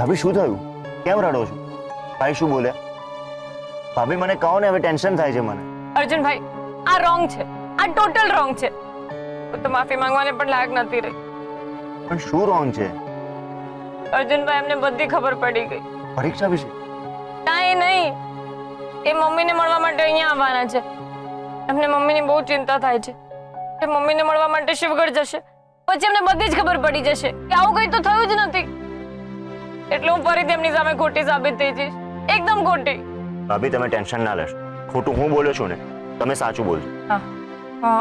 ભાભી શું થયું? કેમ રડો છો? ભાઈ શું બોલ્યા? ભાભી મને કહો ને, હવે ટેન્શન થાય છે મને. અર્જુનભાઈ, આ રોંગ છે, આ ટોટલ રોંગ છે. હું તો માફી માંગવાને પણ લાયક નથી રહી. પણ શું રોંગ છે? અર્જુનભાઈ, એમને બધી ખબર પડી ગઈ. પરીક્ષા વિશે? કાંઈ નહીં, એ મમ્મીને મળવા માટે અહીંયા આવવાના છે. એમને મમ્મીની બહુ ચિંતા થાય છે કે મમ્મીને મળવા માટે શિવગઢ જશે, પછી એમને બધી જ ખબર પડી જશે કે આવું કંઈ તો થયું જ નથી. એટલે હું ફરીથી એમની સામે ખોટી સાબિત થઈ જઈશ, એકદમ ખોટી. ભાભી તમે ટેન્શન ના લેશો. ખોટું હું બોલ્યો છું ને, તમે સાચું બોલજો. હા,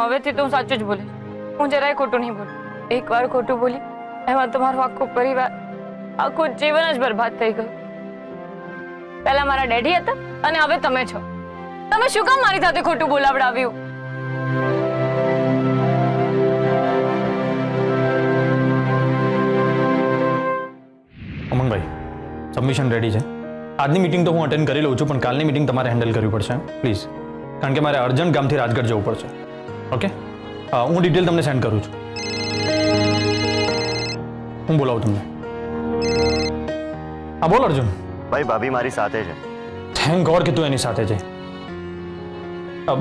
હવેથી તો હું સાચું જ બોલીશ. હું જરાય ખોટું નહીં બોલું. એકવાર ખોટું બોલી એમાં તમારો આખો પરિવાર, આખું જીવન જ બરબાદ થઈ ગયું. પહેલા મારા ડેડી હતા અને હવે તમે છો. તમે શું કામ મારી સાથે ખોટું બોલાવડાવ્યું? અમનભાઈ, સબમિશન રેડી છે. આજની મીટિંગ તો હું અટેન્ડ કરી લઉં છું, પણ કાલની મીટિંગ તમારે હેન્ડલ કરવી પડશે પ્લીઝ, કારણ કે મારે અર્જન્ટ ગામથી રાજગઢ જવું પડશે. ઓકે, હું ડિટેલ તમને સેન્ડ કરું છું. હું બોલાવું તમને. હા બોલ અર્જુન. ભાઈ ભાભી મારી સાથે છે. થેન્ક ગોડ કે તું એની સાથે છે.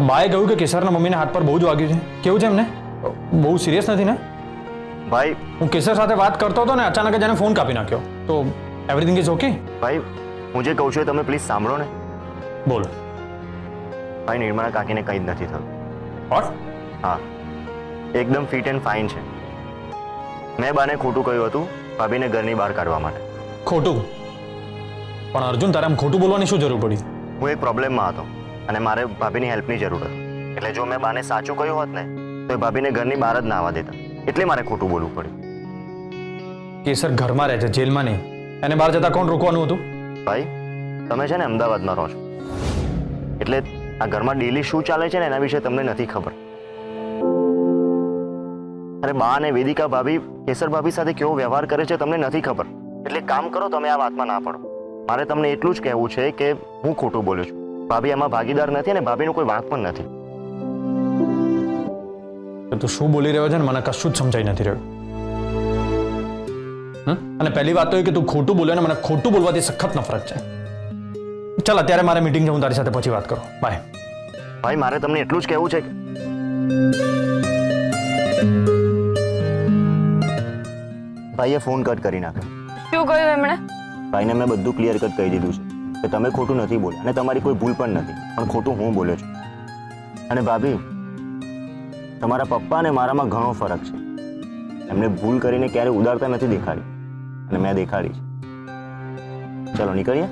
બાએ કહ્યું કે કેસરના મમ્મીને હાથ પર બહુ જ વાગ્યું છે. કેવું છે એમને? બહુ સિરિયસ નથી ને? ભાઈ હું કેસર સાથે વાત કરતો હતો ને અચાનક જ એને ફોન કાપી નાખ્યો. તો એવરીથિંગ ઇઝ ઓકે? ભાઈ હું જે કહું છું તમે પ્લીઝ સાંભળો ને. બોલ. ભાઈ નિર્મળા કાકીને કંઈ જ નથી થયું. વોટ? હા, એકદમ ફિટ એન્ડ ફાઇન છે. મેં બાને ખોટું કહ્યું હતું ભાભીને ઘરની બહાર કાઢવા માટે. ખોટું? પણ અર્જુન, તારે આમ ખોટું બોલવાની શું જરૂર પડી? હું એક પ્રોબ્લેમમાં હતો અને મારે ભાભીની હેલ્પની જરૂર હતી. એટલે જો મેં બાને સાચું કહ્યું હોત ને તો એ ભાભીને ઘરની બહાર જ ના આવવા દેતા. એટલે મારે ખોટું બોલવું પડ્યું. કેસર ઘરમાં રહે છે, જેલમાં નહીં. એને બહાર જતા કોણ રોકવાનું હતું? ભાઈ તમે છે ને અમદાવાદમાં રહો છો, એટલે આ ઘરમાં ડેલી શું ચાલે છે ને એના વિશે તમને નથી ખબર. અરે બા અને વેદિકા ભાભી કેસર ભાભી સાથે કેવો વ્યવહાર કરે છે તમને નથી ખબર. એટલે કામ કરો, તમે આ વાતમાં ના પડો. મારે તમને એટલું જ કહેવું છે કે હું ખોટું બોલું છું. ભાભી એમાં ભાગીદાર નથી અને ભાભીનું કોઈ વાંક પણ નથી. તું શું બોલી રહ્યો છે ને મને કશું જ સમજાઈ નથી રહ્યું. અને પહેલી વાત તો એ કે તું ખોટું બોલ્યો ને મને ખોટું બોલવાથી સખત નફરત છે. ચાલ અત્યારે મારે મીટિંગ છે, હું તારી સાથે પછી વાત કરું. બાય. ભાઈ મારે તમને એટલું જ કહેવું છે કે ભાઈએ ફોન કટ કરી નાખ્યો. શું કહ્યું એમણે? ભાઈને મેં બધું ક્લિયર કટ કહી દીધું છે કે તમે ખોટું નથી બોલ્યા અને તમારી કોઈ ભૂલ પણ નથી, પણ ખોટું હું બોલ્યો છું. અને ભાભી તમારા પપ્પા અને મારામાં ઘણો ફરક છે. એમને ભૂલ કરીને ક્યારે ઉદારતા નથી દેખાડી અને મેં દેખાડી છે. ચલો નીકળીએ.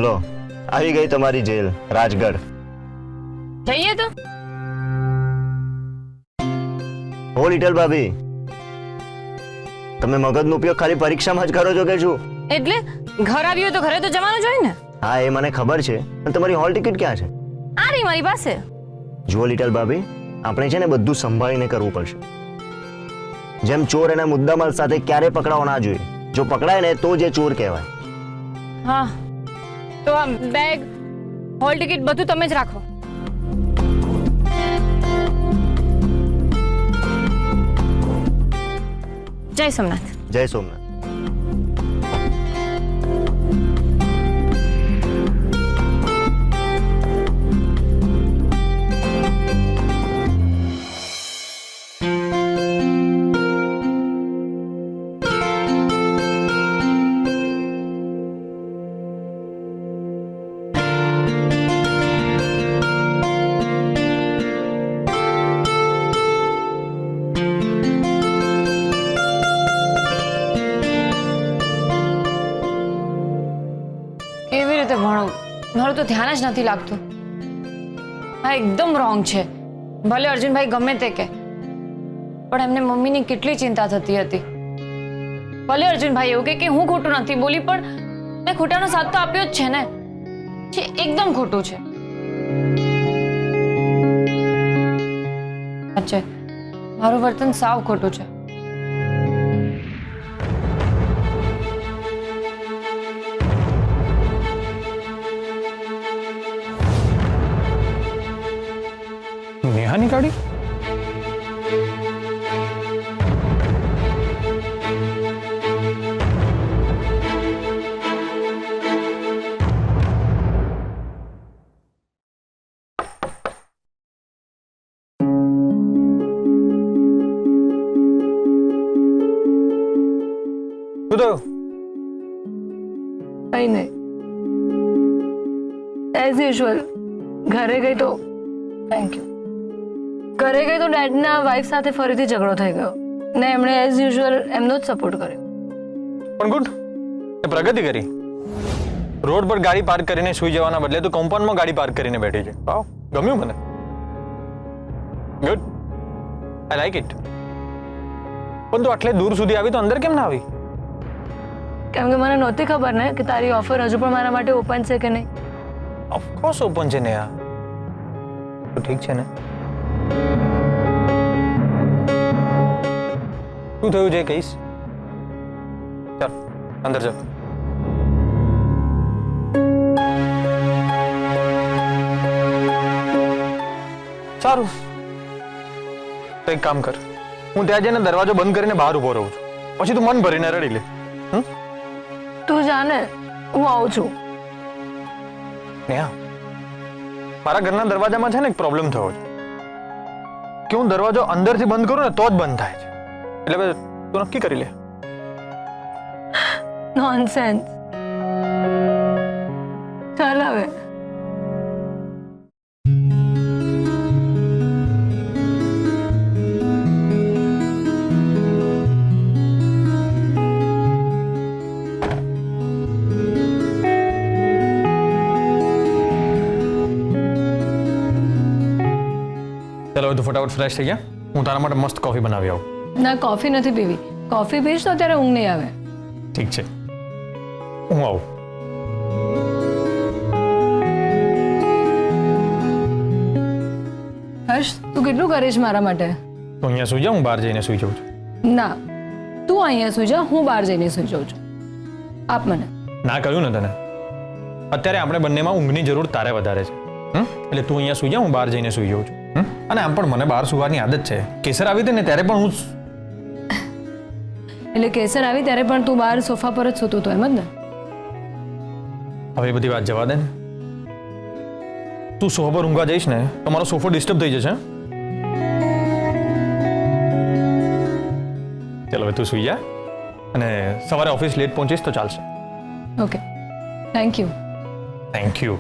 લો આવી ગઈ તમારી જેલ, રાજગઢ. જઈએ તો. ઓ લિટલ ભાભી, તમે મગજનો ઉપયોગ ખાલી પરીક્ષામાં જ કરો છો કે શું? એટલે ઘર આવ્યું તો ઘરે તો જવાનું જ હોય ને. હા એ મને ખબર છે, પણ તમારી હોલ ટિકિટ ક્યાં છે? આ રહી મારી પાસે. જુઓ લિટલ ભાભી, આપણે છે ને બધું સંભાળીને કરવું પડશે. જેમ ચોર એના મુદ્દામાલ સાથે ક્યારે પકડાવો ના જોઈએ. જો પકડાય ને તો જે ચોર કહેવાય. હા, તો આ બેગ, હોલ ટિકિટ બધું તમે જ રાખો. જય સોમનાથ. જય સોમનાથ. કેવી રીતે ભણું? મારું તો ધ્યાન જ નથી લાગતું. આ એકદમ રોંગ છે. ભલે અર્જુનભાઈ ગમે તે કે, પણ એમને મમ્મીની કેટલી ચિંતા થતી હતી. ભલે અર્જુનભાઈ એવું કે હું ખોટું નથી બોલી, પણ મેં ખોટાનો સાથ તો આપ્યો જ છે ને. જે એકદમ ખોટું છે. સાચે મારું વર્તન સાવ ખોટું છે. શું થયું? કઈ નહીં, એઝ યુઝ્યુઅલ ઘરે ગઈ તો થેન્ક યુ ઘરે ગઈ તો ડેડના વાઈફ સાથે ફરીથી ઝઘડો થઈ ગયો ને એમણે એઝ યુઝ્યુઅલ એમનો જ સપોર્ટ કર્યો. પણ ગુડ, એ પ્રગતિ કરી. રોડ પર ગાડી પાર્ક કરીને સુઈ જવાના બદલે તો કોમ્પાઉન્ડમાં ગાડી પાર્ક કરીને બેઠી છે. વાવ, ગમ્યું મને. Good, I like it. પણ તું આટલે દૂર સુધી આવી તો અંદર કેમ ના આવી? કેમ કે મને નહોતી ખબર ને કે તારી ઓફર હજુ પણ મારા માટે ઓપન છે કે નહીં. ઓફકોર્સ ઓપન છે ને યાર. તો ઠીક છે ને? શું થયું છે કહીશ? ચાલ અંદર જાઓ. સારું, તો એક કામ કર, હું ત્યાં જઈને દરવાજો બંધ કરીને બહાર ઉભો રહું છું, પછી તું મન ભરીને રડી લે. તું જાને, હું આવું છું. નેહા, મારા ઘરના દરવાજામાં છે ને એક પ્રોબ્લેમ થયો છે કે હું દરવાજો અંદરથી બંધ કરું ને તો જ બંધ થાય છે. એટલે તું નક્કી કરી લે. નોનસેન્સ. ચાલ હવે. ચાલો હવે તું ફટાફટ ફ્રેશ થઈ ગયા, હું તારા માટે મસ્ત કોફી બનાવી આવું. ના, કોફી નથી પીવી. કોફી પીશ તો ત્યારે ઊંઘ નહીં આવે. ઠીક છે, હું આવું. હર્ષ, તું કેટલું કરીશ મારા માટે? તું અહીંયા સુઈ જા, હું બહાર જઈને સુઈ જાઉં છું. ના, તું અહીંયા સુઈ જા, હું બહાર જઈને સુઈ જાઉં છું. આપ મને. ના કહ્યું ને તને, અત્યારે આપણે બંનેમાં ઊંઘની જરૂર તારે વધારે છે. એટલે તું અહીંયા સુઈ જા, હું બહાર જઈને સુઈ જાઉં છું. અને આમ પણ મને બહાર સુવાની આદત છે. કેસર આવી હતી ને ત્યારે પણ હું એટલે કેસર આવી ત્યારે પણ તું બહાર સોફા પર જ સૂતો હતો, એમ જ ને? હવે એ બધી વાત જવા દે ને. તું સોફા પર ઊંઘવા જઈશ ને તો મારો સોફો ડિસ્ટર્બ થઈ જશે. ચાલો હવે તું સુઈ જા, અને સવારે ઓફિસ લેટ પહોંચીશ તો ચાલશે. Okay, thank you. Thank you.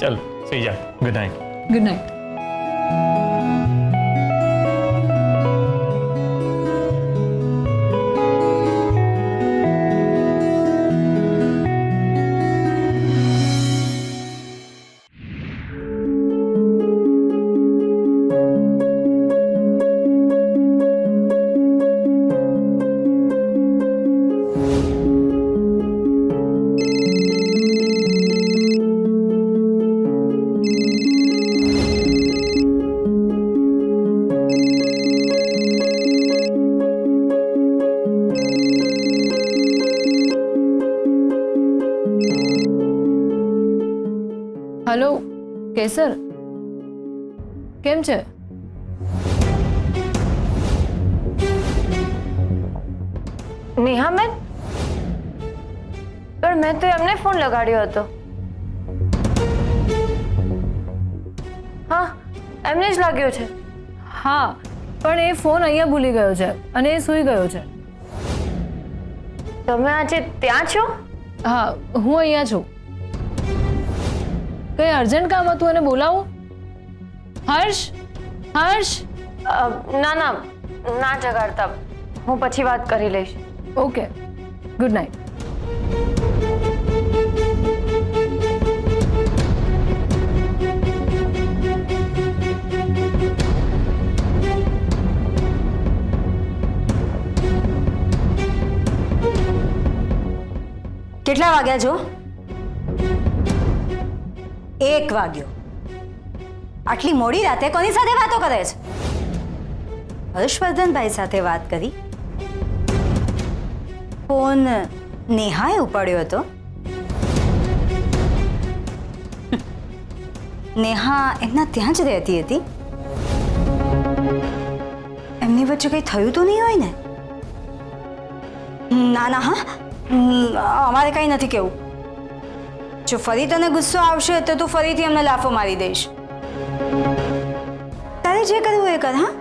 ચાલ સુઈ જા. Good night. Good night. Hello Kesar, કેમ છે? નેહા બેન, પણ મેં તો એમને ફોન લગાડ્યો હતો. હા, એમને જ લાગ્યો છે. હા, પણ એ ફોન અહીંયા ભૂલી ગયો છે અને એ સૂઈ ગયો છે. તમે આજે ત્યાં છો? હા, હું અહીંયા છું. કઈ અર્જન્ટ કામ હતું, એને બોલાવું? હર્ષ, હર્ષ. ના ના, ના જગાડતા, હું પછી વાત કરી લઈશ. Okay, good night. કેટલા વાગ્યા છો? 1 વાગ્યો. આટલી મોડી રાતે કોની સાથે વાતો કરે છે? હર્ષવર્ધનભાઈ સાથે વાત કરી? ફોન નેહાએ ઉપાડ્યો હતો? નેહા એમના ત્યાં જ રહેતી હતી? એમની વચ્ચે કંઈ થયું તો નહીં હોય ને? ના ના, હા, અમારે કંઈ નથી કહેવું. જો ફરી તને ગુસ્સો આવશે તો તું ફરીથી અમને લાફો મારી દઈશ. તારે જે કરવું એ કર. હા,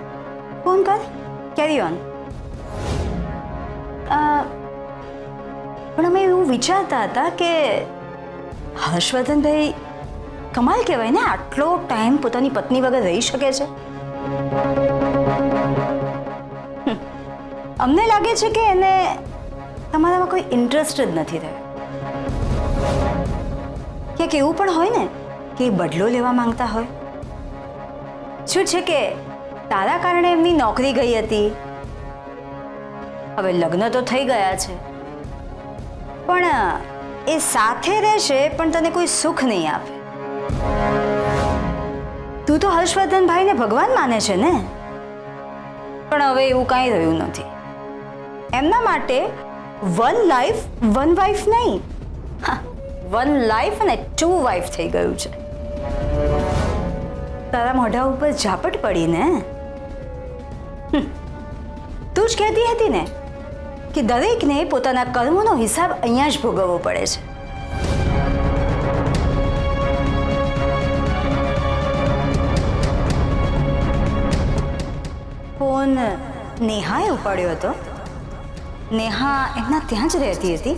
ફોન કર. કેરી ઓન. પણ અમે એવું વિચારતા હતા કે હર્ષવર્ધનભાઈ કમાલ કહેવાય ને, આટલો ટાઈમ પોતાની પત્ની વગર રહી શકે છે. અમને લાગે છે કે એને તમારામાં કોઈ ઇન્ટરેસ્ટ જ નથી રહ્યો. ક્યાંક એવું પણ હોય ને કે એ બદલો લેવા માંગતા હોય. શું છે કે તારા કારણે એમની નોકરી ગઈ હતી, હવે લગ્ન તો થઈ ગયા છે, પણ એ સાથે રહેશે પણ તને કોઈ સુખ નહીં આપે. તું તો હર્ષવર્ધનભાઈને ભગવાન માને છે ને, પણ હવે એવું કાંઈ રહ્યું નથી. એમના માટે વન લાઈફ વન વાઈફ નહીં, વન લાઈફ અને 2 વાઈફ થઈ ગયું છે. તારા મોઢા ઉપર ઝાપટ પડી ને. તું જ કહેતી હતી ને કે દરેકને પોતાના કર્મોનો હિસાબ અહીંયા જ ભોગવવો પડે છે. ફોન નેહાએ ઉપાડ્યો હતો. નેહા એમના ત્યાં જ રહેતી હતી.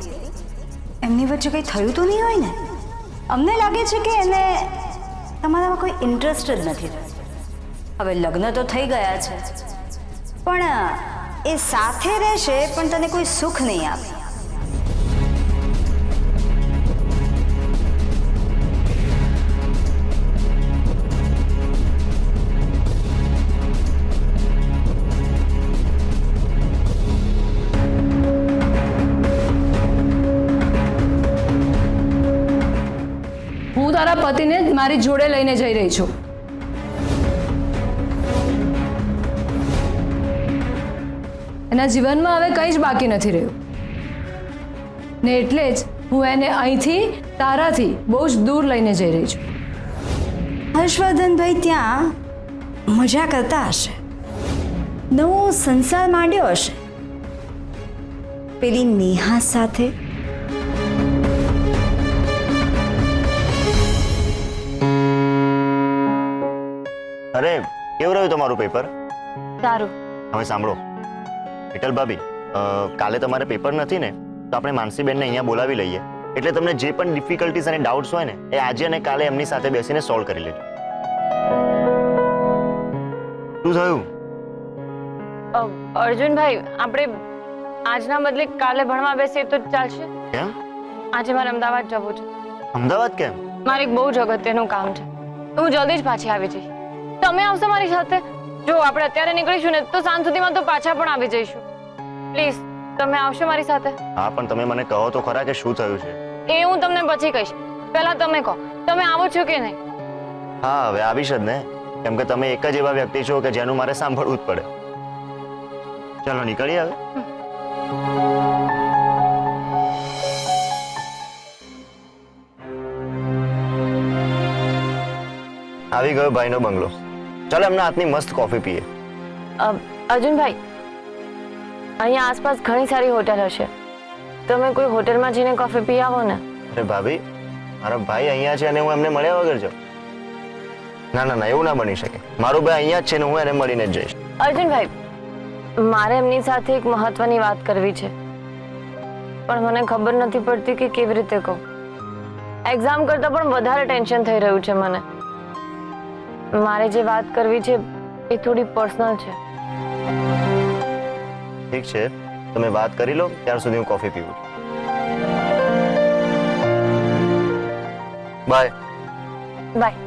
એમની વચ્ચે કંઈ થયું તો નહીં હોય ને? અમને લાગે છે કે એને તમારામાં કોઈ ઇન્ટરેસ્ટ જ નથી રહ્યો. હવે લગ્ન તો થઈ ગયા છે, પણ એ સાથે રહેશે પણ તને કોઈ સુખ નહીં આપે. હું તારા પતિને મારી જોડે લઈને જઈ રહી છું. એના જીવનમાં હવે કંઈ જ બાકી નથી રહ્યું ને, એટલે જ હું એને અહીંથી તારાથી બહુ જ દૂર લઈને જઈ રહી છું. હર્ષવર્ધનભાઈ ત્યાં મજા કરતા હશે, નવો સંસાર માંડ્યો હશે પેલી નેહા સાથે. અરે કેવું રહ્યું તમારું પેપર? સારું. હવે સાંભળો વિઠ્ઠલ ભાભી, કાલે તમારે પેપર નથી ને, તો આપણે માનસીબેનને અહીંયા બોલાવી લઈએ, એટલે તમને જે પણ ડિફિકલ્ટીઝ અને ડાઉટ્સ હોય ને એ આજે અને કાલે એમની સાથે બેસીને સોલ્વ કરી લેજો. શું થયું? અર્જુનભાઈ, આપણે આજના બદલે કાલે ભણવા બેસીએ તો ચાલશે? કેમ? આજે મારે અમદાવાદ જવું છે. અમદાવાદ કેમ? મારે એક બહુ જ અગત્યનું કામ છે, હું જલ્દી જ પાછી આવી જઈશ. તમે આવશો મારી સાથે? જો આપણે અત્યારે નીકળીશું ને તો સાંજ સુધીમાં તો પાછા પણ આવી જઈશું. પ્લીઝ તમે આવશો મારી સાથે? હા, પણ તમે મને કહો તો ખરા કે શું થયું છે. એ હું તમને પછી કહીશ, પહેલા તમે કહો તમે આવો છો કે નહીં? હા, હવે આવીશ જ ને, કેમ કે તમે એક જ એવા વ્યક્તિ છો કે જેનું મારે સાંભળવું જ પડે. ચાલો નીકળીએ હવે. આવી ગયો ભાઈનો બંગલો. ચાલો એમના હાથની મસ્ત કોફી પીએ. અર્જુનભાઈ, અહીંયા આસપાસ ઘણી સારી હોટલ હશે, તમે કોઈ હોટલમાં જઈને કોફી પી આવો ને. અરે ભાભી, મારા ભાઈ અહીંયા છે અને હું એમને મળ્યા વગર જાઉં? ના ના ના, એવું ના બની શકે. મારો ભાઈ અહીંયા જ છે ને હું એને મળીને જ જઈશ. અર્જુનભાઈ, મારે એમની સાથે એક મહત્વની વાત કરવી છે, પણ મને ખબર નથી પડતી કે કેવી રીતે કહું. એક્ઝામ કરતાં પણ વધારે ટેન્શન થઈ રહ્યું છે મને. મારે જે વાત કરવી છે એ થોડી પર્સનલ છે. ઠીક છે, તમે વાત કરી લો, ત્યાર સુધી હું કોફી પીવું. બાય. બાય.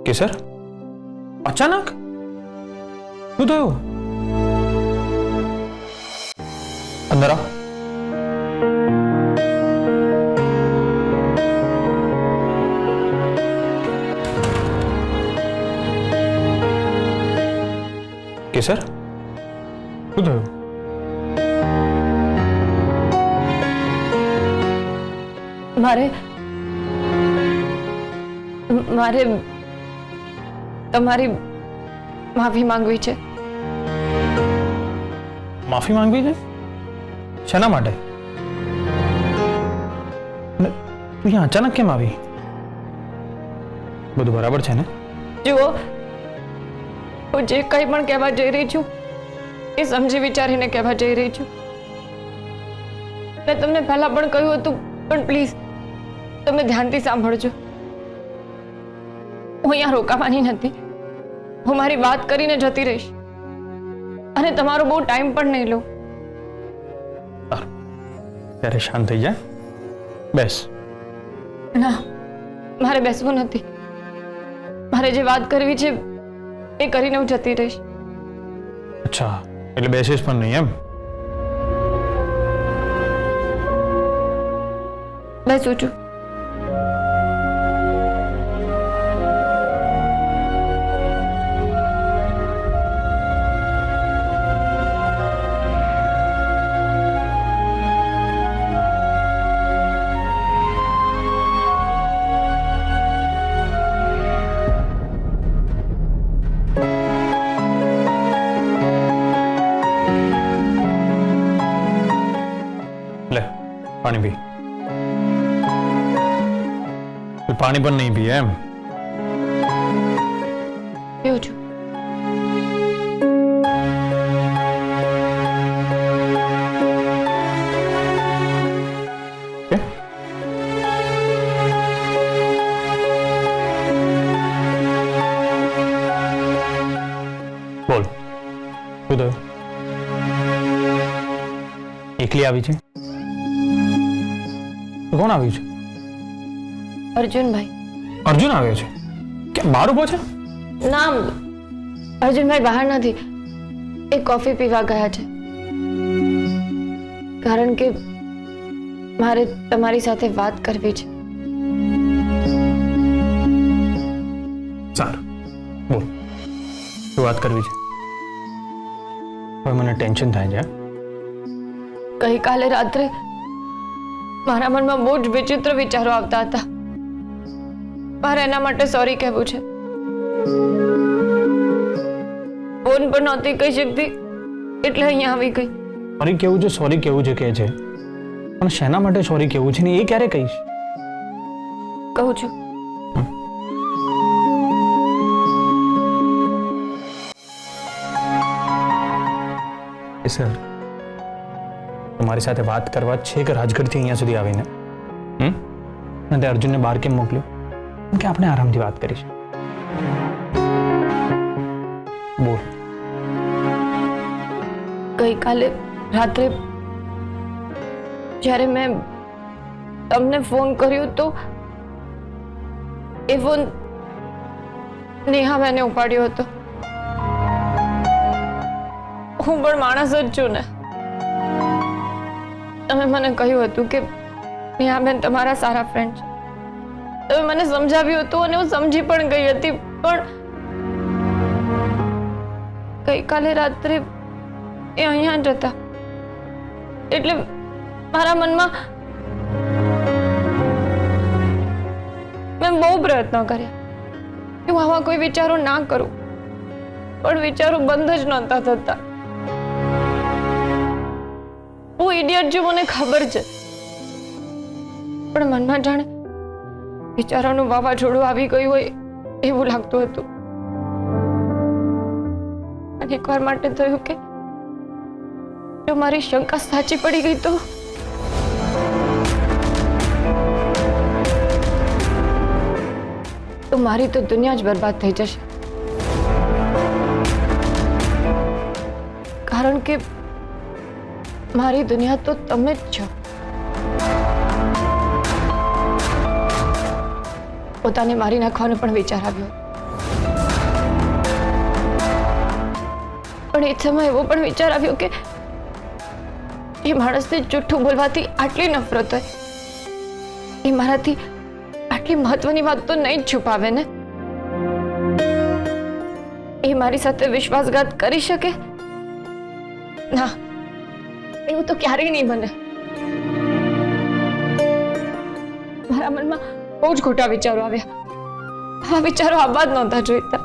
કે સર અચાનક શું થયું? અંદર આવો. કેસર શું થયું? મારે મારે તમારી માફી માંગવી છે. માફી માંગવી છે? શેના માટે? તું અહીંયા અચાનક કેમ આવી? બધું બરાબર છે ને? જુઓ, હું જે કંઈ પણ કહેવા જઈ રહી છું એ સમજી વિચારીને કહેવા જઈ રહી છું. મેં તમને પહેલા પણ કહ્યું હતું, પણ પ્લીઝ તમે ધ્યાનથી સાંભળજો. હું અહીંયા રોકાવાની નથી. હું મારી વાત કરીને જતી રહીશ અને તમારો બહુ ટાઈમ પણ નહીં લઉં. ત્યારે શાંત થઈ જા, બેસ. ના, મારે બેસવું નથી. મારે જે વાત કરવી છે એ કરીને હું જતી રહીશ. અચ્છા, એટલે બેસીશ પણ નહીં એમ? બેસું છું. લે પાણી પી. પાણી પણ નહીં પીએ એમ? પીવું છું. કે? બોલ, શું થયું? એકલી આવી છે? કોણ આવ્યું છે? અર્જુનભાઈ. અર્જુન આવ્યો છે? કેમ બહાર ઉભો છે? ના, અર્જુનભાઈ બહાર નથી. એ કોફી પીવા ગયા છે. કારણ કે મારે તમારી સાથે વાત કરવી છે. સારું, બોલ, શું વાત કરવી છે? હવે મને ટેન્શન થાય છે. ગઈકાલે રાત્રે મારા મનમાં બહુ જ વિચિત્ર વિચારો આવતા હતા. મારે એના માટે સોરી કહેવું છે. ફોન પર નહોતી કહી શકતી એટલે અહીંયા આવી ગઈ. સોરી કેવું છે, સોરી કેવું છે કે છે, પણ શેના માટે સોરી કેવું છે ને એ ક્યારે કહીશ? કહું છું. સર, તમારી સાથે વાત કરવા જ છે કે રાજગઢથી અહીંયા સુધી આવીને અને તે અર્જુનને બહાર કેમ મોકલ્યો? કે આપણે આરામથી વાત કરીશું. બોલ. ગઈકાલે રાત્રે જ્યારે મેં તમને ફોન કર્યો તો એ ફોન નેહા મેને ઉપાડ્યો હતો. હું પણ માણસ જ છું ને. તમે મને કહ્યું હતું કે નેહાબેન તમારા સારા ફ્રેન્ડ છે. તમે મને સમજાવ્યું હતું અને હું સમજી પણ ગઈ હતી, પણ ગઈકાલે રાત્રે એ અહીંયા જ હતા એટલે મારા મનમાં મેં બહુ પ્રયત્ન કર્યા કે હું આવા કોઈ વિચારો ના કરું, પણ વિચારો બંધ જ નહોતા થતા. હું ઇડિયટ છું, મને ખબર છે, પણ મનમાં જાણે વિચારોનું વાવાઝોડું આવી ગયું હોય એવું લાગતું હતું. અને એકવાર માટે થયું કે જો મારી શંકા સાચી પડી ગઈ તો મારી તો દુનિયા જ બરબાદ થઈ જશે. કારણ કે મારી દુનિયા તો તમે જ છો. પોતાને મારી નાખવાનો પણ વિચાર આવ્યો, પણ એ સમય એવો પણ વિચાર આવ્યો કે એ માણસને જૂઠું બોલવાથી આટલી નફરત હોય, એ મારાથી આટલી મહત્વની વાત તો નહીં જ છુપાવે ને. એ મારી સાથે વિશ્વાસઘાત કરી શકે? ના, એવું તો ક્યારેય નહીં બને. મારા મનમાં બહુ જ ખોટા વિચારો આવ્યા. આ વિચારો આવવા જ નહોતા જોઈતા.